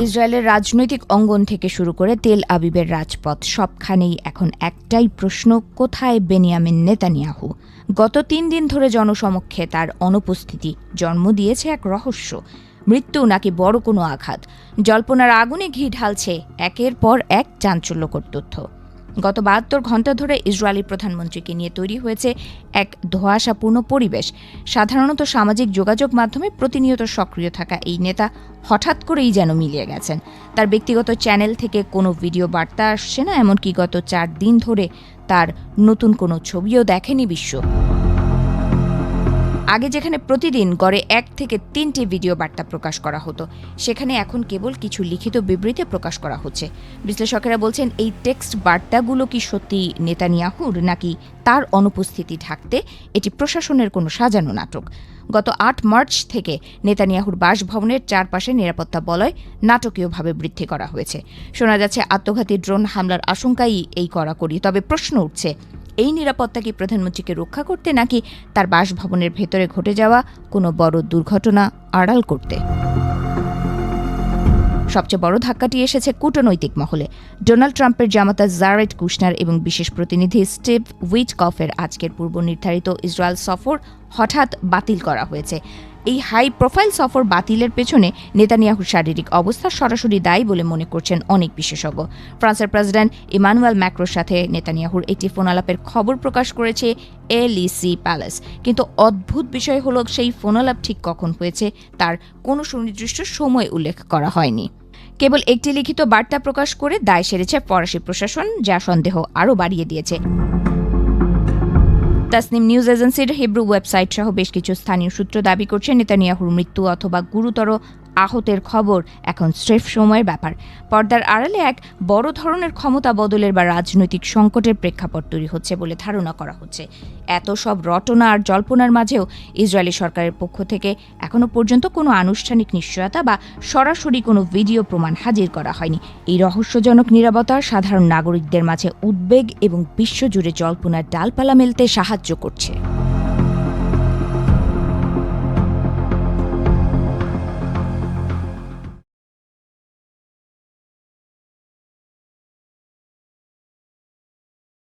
ইসরায়েলের রাজনৈতিক অঙ্গন থেকে শুরু করে তেল আবিবের রাজপথ সবখানেই এখন একটাই প্রশ্ন, কোথায় বেনিয়ামিন নেতানিয়াহু? গত ৩ দিন ধরে জনসমক্ষে তার অনুপস্থিতি জন্ম দিয়েছে এক রহস্য। মৃত্যু নাকি বড় কোনো আঘাত? জল্পনার আগুনে ঘি ঢালছে একের পর এক চাঞ্চল্যকর তথ্য। গত ৭২ ঘণ্টা ধরে ইসরায়েলি প্রধানমন্ত্রীকে নিয়ে তৈরি হয়েছে এক ধোঁয়াশাপূর্ণ পরিবেশ। সাধারণত সামাজিক যোগাযোগ মাধ্যমে প্রতিনিয়ত সক্রিয় থাকা এই নেতা হঠাৎ করেই যেন মিলিয়ে গেছেন। তার ব্যক্তিগত চ্যানেল থেকে কোনো ভিডিও বার্তা আসছে না, এমনকি গত ৪ দিন ধরে তার নতুন কোনো ছবিও দেখেনি বিশ্ব। আগে যেখানে প্রতিদিন গড়ে ১ থেকে ৩টি ভিডিও বার্তা প্রকাশ করা হতো, সেখানে এখন কেবল কিছু লিখিত বিবৃতি প্রকাশ করা হচ্ছে। বিশ্লেষকেরা বলছেন, এই টেক্সট বার্তাগুলো কি সত্যি নেতানিয়াহুর, নাকি তার অনুপস্থিতি ঢাকতে এটি প্রশাসনের কোনো সাজানো নাটক? গত ৮ মার্চ থেকে নেতানিয়াহুর বাসভবনের চারপাশে নিরাপত্তা বলয় নাটকীয়ভাবে বৃদ্ধি করা হয়েছে। শোনা যাচ্ছে আত্মঘাতী ড্রোন হামলার আশঙ্কাই এই কড়াকড়ি। তবে প্রশ্ন উঠছে, এই নিরাপত্তা কি প্রধানমন্ত্রীকে রক্ষা করতে, নাকি তার বাসভবনের ভেতরে ঘটে যাওয়া কোনো বড় দুর্ঘটনা আড়াল করতে? সবচেয়ে বড় ধাক্কাটি এসেছে কূটনৈতিক মহলে। ডোনাল্ড ট্রাম্পের জামাতা জারেড কুশনার এবং বিশেষ প্রতিনিধি স্টিভ উইটকফের আজকের পূর্ব নির্ধারিত ইসরায়েল সফর হঠাৎ বাতিল করা হয়েছে। এই হাই প্রোফাইল সফর বাতিলের পেছনে নেতানিয়াহুর শারীরিক অবস্থা সরাসরি দায়ী বলে মনে করছেন অনেক বিশেষজ্ঞ। ফ্রান্সের প্রেসিডেন্ট ইমানুয়েল ম্যাক্রোর সাথে নেতানিয়াহুর একটি ফোনালাপের খবর প্রকাশ করেছে এলইসি প্যালেস। কিন্তু অদ্ভুত বিষয় হলো, সেই ফোনালাপ ঠিক কখন হয়েছে তার কোনো সুনির্দিষ্ট সময় উল্লেখ করা হয়নি। কেবল একটি লিখিত বার্তা প্রকাশ করে দায় সেরেছে ফরাসি প্রশাসন, যা সন্দেহ আরও বাড়িয়ে দিয়েছে। তাসনিম নিউজ এজেন্সির হিব্রু ওয়েবসাইট সহ বেশ কিছু স্থানীয় সূত্র দাবি করছে, নেতানিয়াহুর মৃত্যু অথবা গুরুতর আহতের খবর এখন স্রেফ সময়ের ব্যাপার। পর্দার আড়ালে এক বড় ধরনের ক্ষমতা বদলের বা রাজনৈতিক সংকটের প্রেক্ষাপট তৈরি হচ্ছে বলে ধারণা করা হচ্ছে। এত সব রটনা আর জল্পনার মাঝেও ইসরায়েলি সরকারের পক্ষ থেকে এখনো পর্যন্ত কোনো আনুষ্ঠানিক নিশ্চয়তা বা সরাসরি কোনো ভিডিও প্রমাণ হাজির করা হয়নি। এই রহস্যজনক নীরবতা সাধারণ নাগরিকদের মাঝে উদ্বেগ এবং বিশ্বজুড়ে জল্পনার ডালপালা মেলতে সাহায্য করছে।